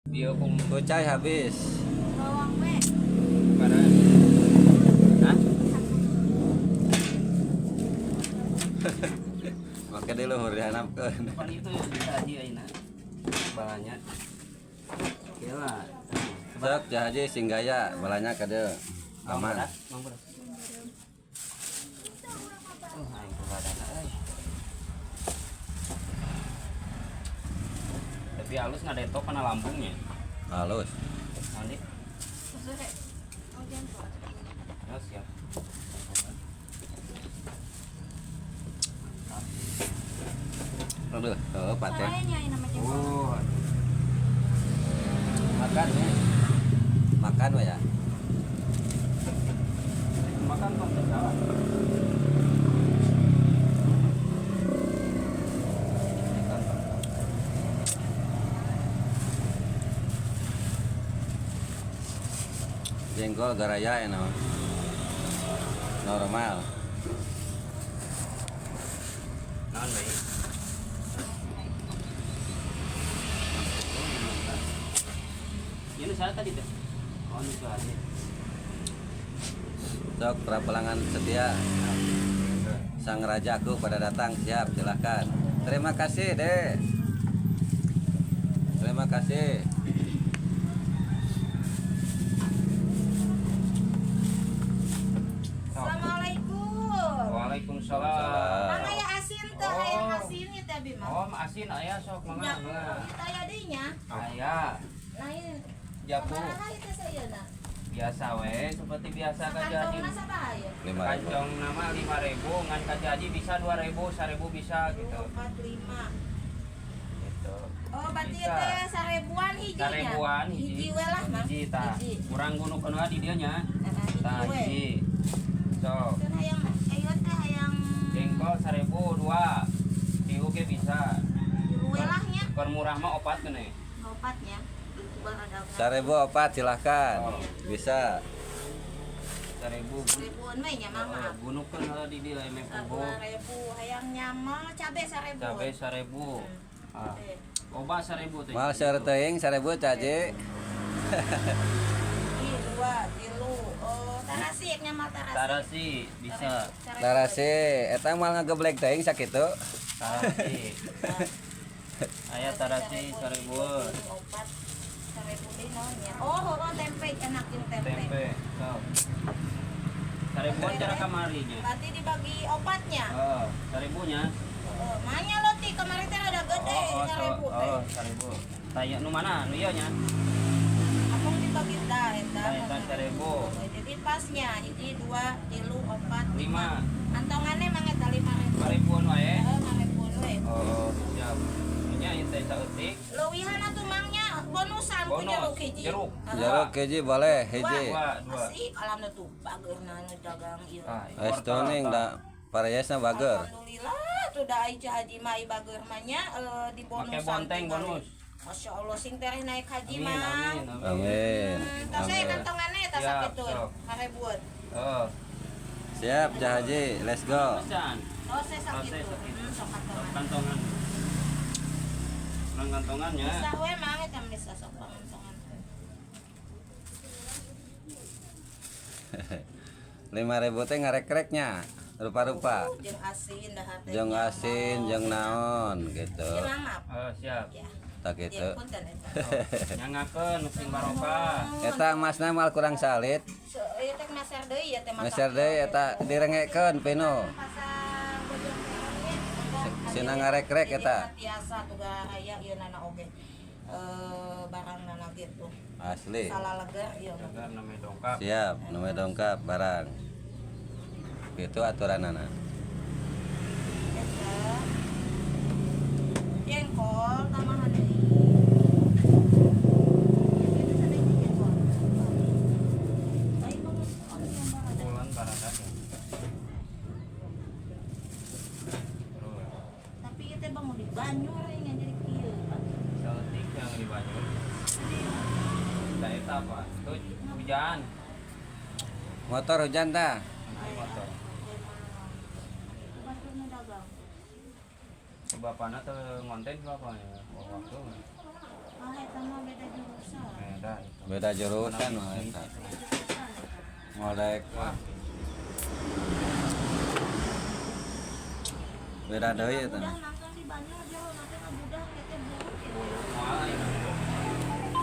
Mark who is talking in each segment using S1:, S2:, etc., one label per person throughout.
S1: Dia pun
S2: Kucai habis.
S3: Bawang we.
S1: pada hah?
S2: Maka dia luhur dihanapkeun.
S1: Depan itu bisa dia ini banyak. Oke lah.
S2: Sok jahaji singgaya balanya kada aman.
S1: Mang beras. Oh, aing kebadan euy. Tapi halus ngadetok kana lambungnya.
S2: Halus.
S1: Nanti.
S3: Sore. Oh jangan.
S1: Ya siap.
S2: Aduh, opat ya.
S3: Caranya ini nama jengkol.
S1: Oh,
S2: Makan ya. Makan we ya.
S1: makan Bang salah.
S2: Jengkol garaya ya no. Normal.
S1: Naon bae? Ini saya tadi teh. Oh, ini aja.
S2: Sok para pelanggan setia sang rajaku pada datang siap silahkan. Terima kasih deh. Terima kasih.
S3: Assalamualaikum.
S1: Waalaikumsalam.
S3: Mana ya asin teh,
S1: Oh.
S3: ayam asin nih teh Bima.
S1: Oh, asin aya sok mangga.
S3: Kita ya dehnya.
S1: Aya.
S3: Lain.
S1: Japu.
S3: Kamaraha itu saya na.
S1: Biasa we seperti biasa kajaji.
S3: Kantongna sabaraha ya?
S2: 5.000.
S1: Kantong nama 5.000, ngan kajaji bisa 2.000, 1.000 bisa gitu.
S3: 4, 5.
S1: Gitu.
S3: Oh, berarti
S1: Bisa.
S3: teh 1000-an hijinya.
S1: 1.000-an
S3: Hiji we lah, Mang.
S1: Hiji tah.
S3: Hiji.
S1: Kurang gunukeun we di dieu nya. Tah
S3: Hiji we.
S1: hiji. Sok.
S3: Kan hayang ayo teh hayang
S1: Jengkol 1.000 2. Tilu ge bisa.
S3: we lah nya.
S1: Keur murah mah opat keneh.
S3: Opatnya. Itu ada.
S2: 1.004 silahkan. Bisa.
S1: 1.000.
S3: 1000-an we nya Mang. Maaf.
S1: Gunukeun heula di dieu emeh puguh.
S3: 2.000 hayang nyama cabe 1.000.
S1: Cabe 1.000. Ah. Loba 1.000 teh.
S2: Mal seur teuing 1.000 caje.
S3: Ini 2, 3. Oh, tarasi nyama tarasi.
S1: Tarasi bisa.
S2: Larase eta mal ngageblek teuing sakitu.
S1: Tarasi. Aya tarasi 1.000.
S3: Opat 1.000 deui naonnya. Oh, tempe enak jeung tempe.
S1: Tempe. Sok. 1.000-an cara kamarinya.
S3: Berarti dibagi opatnya.
S1: Oh, 1.000-nya.
S3: Oh, manya lo ti kemarin teh ada gede 1.000 teh.
S1: Oh, 1.000. Tanya nu mana? Nu ieu nya.
S3: Apung dibagi dah eta.
S1: Eta 1.000.
S3: Jadi pasnya hiji 2, 3, 4, 5.
S1: 5.
S3: Antongannya mah eta 5.000.
S1: 5.000-an wae.
S3: 5.000 we.
S1: Oh, siap. Nya ieu teh saeutik.
S3: Leuwihan atuh mangnya bonusan ku
S1: Bonus.
S3: jeruk hiji.
S1: Jeruk.
S2: Jeruk hiji boleh hiji.
S1: Dua.
S3: Asik alamna tuh bageurna nu dagang ieu.
S1: Ah,
S2: Ais toning da parayasna bager.
S3: Alhamdulillah tuh da ai haji mah ai bageur mah nya di bonusan.
S1: Make bonteng
S3: tinggal.
S1: bonus.
S3: Masya Allah sing tereh naik haji
S1: Amin,
S3: mah.
S1: amin, amin.
S2: Amin.
S3: Tas saya
S2: Amin.
S3: kantongannya tas
S1: Siap,
S3: sakitu.
S1: sok.
S3: Harebuan.
S1: Oh,
S2: Siap jahaji, let's go.
S1: pesan.
S3: Proses sakitu.
S1: Proses sakitu.
S3: Sok kantongan.
S1: Kantongan. Nang kantongannya.
S3: Bisa we mah eta bisa sok kantongan.
S2: 5.000 teh ngarek-reknya rupa-rupa.
S3: Jeung asin dah hate.
S2: Jeung asin, jeung naon gitu.
S3: Mangap.
S1: Oh, siap.
S3: Ya.
S2: Tak gitu.
S3: Ya punten eta.
S1: Nyangakeun sing barokah.
S2: Eta masna mal kurang salit.
S3: Ieu teh maser deui ya teh masak.
S2: Meser deui eta direngekeun pinu.
S3: Pasar Bojong Koran.
S2: Sina ngarek-rek eta.
S3: Biasa tuh ga aya ieu nana oge. Barang nana gitu.
S2: Asli.
S3: Salah lega ieu.
S1: Jaga namanya dongkap.
S2: Siap, nomor dongkap barang. Gitu aturanana.
S3: Eta. Jengkol tambahan deui. Itu sadaya jengkol. Baik bagus.
S1: Bulan baradak ya. Terus.
S3: Tapi ieu teh bangun di Banyur yang jadi kieu.
S1: Saeutik yang di Banyur. Da eta apa? Tuh hujan.
S2: Motor hujan tah.
S1: Ini motor.
S3: Baturna dagang.
S1: Bapakna teh ngonten bapaknya. Waktu.
S3: Ah eta mah beda jurusan.
S2: Beda jurusan mah eta. Ngolek beda deui eta.
S3: Udah nangkang di Banjar jauh nanti ngabudah kita buruk ya.
S1: Moal ayeuna.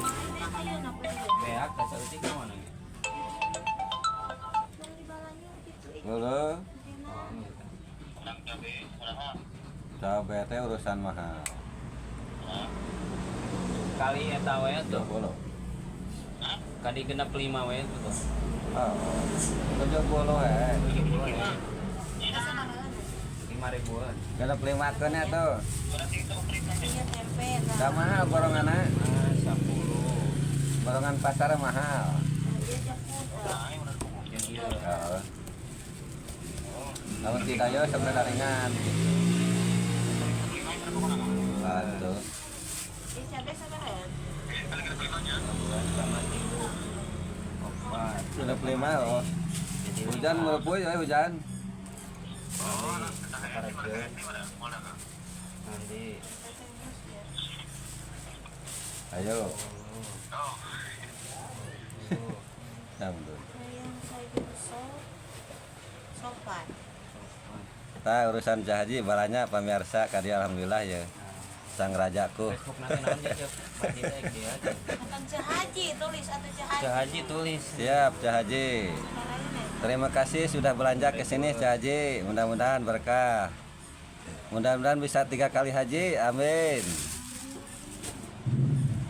S3: Mainnya kayak apa ya?
S1: Beak da saeutik naon nih?
S3: Yang di Balanya gitu.
S2: Heuleuh,
S1: Oh, gitu.
S2: cabe teh urusan mahal.
S1: Kali eta we tuh.
S2: 70.
S1: Kali genep 5 we tuh.
S2: Oh, 70
S1: Iya, 5.000-an.
S2: Genep 5 keun ya tuh.
S3: Iya tempe.
S2: Da mahal boronganna.
S1: Ah, 10.
S2: Borongan pasar mahal.
S3: Dia ceput.
S1: Jeung ieu.
S2: Heeh. Lamun tidak yo sebenarnya ringan. Aduh.
S3: Di cabe sabaran.
S1: Sama 3. Opat.
S2: Genep 5 oh. Hujan melepuh ya hujan.
S1: Nanti.
S2: Ayo.
S1: Oh.
S2: Alhamdulillah.
S3: Yang sayur sop. Sopan.
S2: Tah urusan jahaji balanya pamirsa kadi alhamdulillah ya. Sang rajaku.
S1: Facebook nanti nanti cek bagi tag dia.
S3: Bukan Jahaji tulis atau Jahaji.
S1: Jahaji tulis.
S2: Siap Jahaji.
S3: Caranya.
S2: Terima kasih sudah belanja ke sini Jahaji. Mudah-mudahan berkah. Mudah-mudahan bisa 3 kali haji. Amin.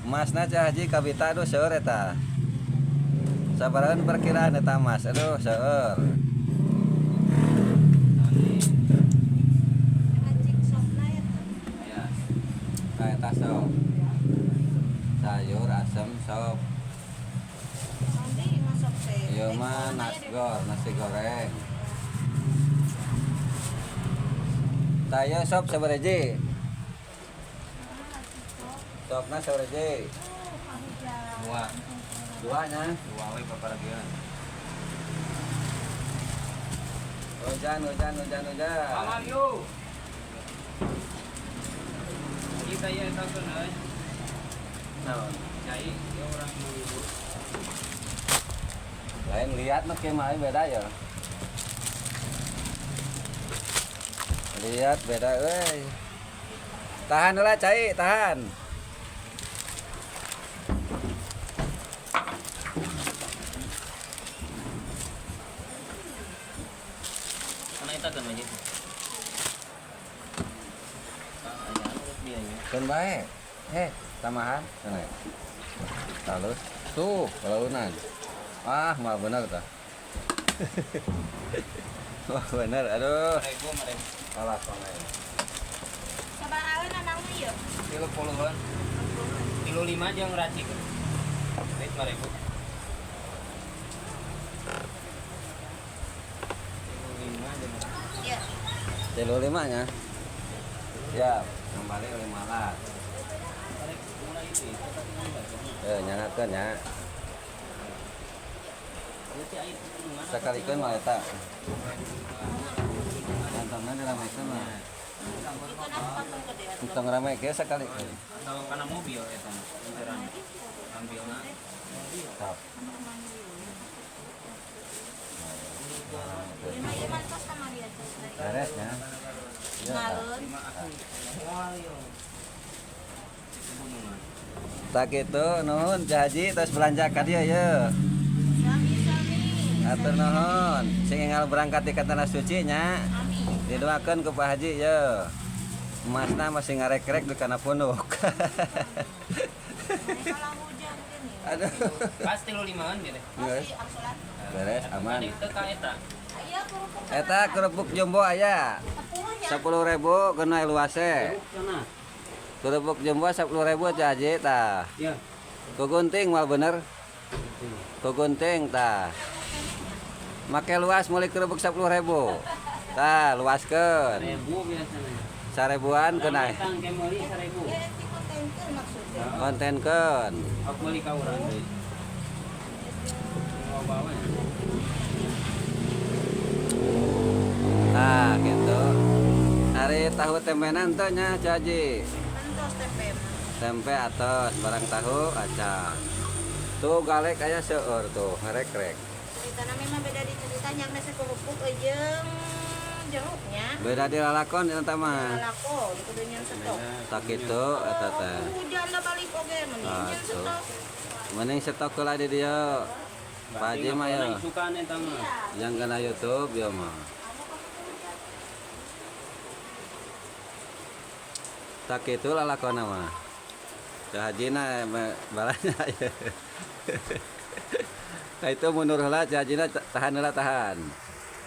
S2: Masna Jahaji kabita aduh seueur eta. Sabarahan perkiraan eta Mas. Aduh seueur.
S3: Ngacik sopna ya tuh.
S1: Ya.
S2: Kayak tas sop. Sayur asam sop.
S3: Nanti masuk teh.
S2: Iya mah nasi goreng. Tayo sop sabareje. Sopna sabareje.
S1: Dua.
S2: Duanya.
S1: Dua we paparagian.
S2: Hujan.
S1: Mario. Kita ya eta kan euy.
S2: Naon?
S1: Cai dia orang dulu.
S2: Lain lihat mah kemah beda ya. Lihat beda euy. Tahan heula cai, tahan.
S1: Mana eta kan aja. Ayah urut dia nya.
S2: Keun bae. Tamahan. Sana. Halus. Tuh, balaunan. Ah, mah bener tah. Wah, bener. Aduh.
S1: Mereka.
S2: Alah, pangai.
S3: Sabarahan anangnya ya.
S1: Kilo 10-an. Kilo 5 jeung racik. Wait 5.000. Kilo 5 jeung racik.
S3: Iya.
S2: Kilo 5 nya. Siap, kembali 5 lah.
S1: Mulai itu.
S2: Nyangatkeun nya. Sakalikeun mah eta. Kantongna diramekeun mah.
S3: Ikan apa patung gede atuh.
S2: Entong rame ge sakalikeun.
S1: Atau kana mobil eta mah. Beneran. Ambilna.
S2: Tap.
S3: Lima iman tos sama dia tuh.
S2: Beres nya. Iya, tah.
S3: Ngalun.
S2: Tak gitu, nuhun Jahaji terus belanja ka dieu ye.
S3: Sami.
S2: Atur nuhun. Sing enggal berangkat di tanah suci nya.
S3: Amin.
S2: Didoakeun ku Pak Haji ye. Emasna masih ngarek-rek di kana punduk.
S3: Kalau hujan gini.
S2: Aduh.
S1: Pasti lo 5-an gitu.
S3: Masih aksolat.
S2: Beres aman.
S1: Tadi teka eta.
S3: Aya kerupuk.
S2: Eta kerupuk jumbo aya.
S3: Tepungnya.
S2: 10.000 kena luase.
S1: Sana.
S2: Kerupuk jumbo 10.000 Cah Haji tah.
S1: Ya.
S2: Ku gunting mal bener. Ku gunting tah. Make luas mulai kerupuk 10.000. Tah luaskeun.
S1: 1000 biasanya.
S2: 1000-an kena
S1: Tang kemoli 1000.
S3: Ya itu kontenkan maksudnya.
S2: kontenkeun.
S1: Aku beli ka urang deui. Mau bawa ya.
S2: Nah gitu. Hari tahu tempenan teh nya Cah Haji.
S3: Entos tempe.
S2: Tempe atos barang tahu acang. Tuh galek aya seueur tuh, rek-rek.
S3: Ceritana memang beda di cerita yang nasi kerupuk jeung jeruknya.
S2: Beda di lalakon eta mah.
S3: Lalako di kudu nyen setok.
S2: Tak kitu eta teh.
S3: Hujan da balik oge mending nyen
S2: Atuh.
S3: setok.
S2: Mending stok heula di dieu. Pak Haji mah ya.
S1: Sukaan eta mah.
S2: Yang kena YouTube ya mah. Tak kitu lalakonna mah. Cah hajina balanya ya. Nah itu mundur heula cah hajina tahan heula tahan.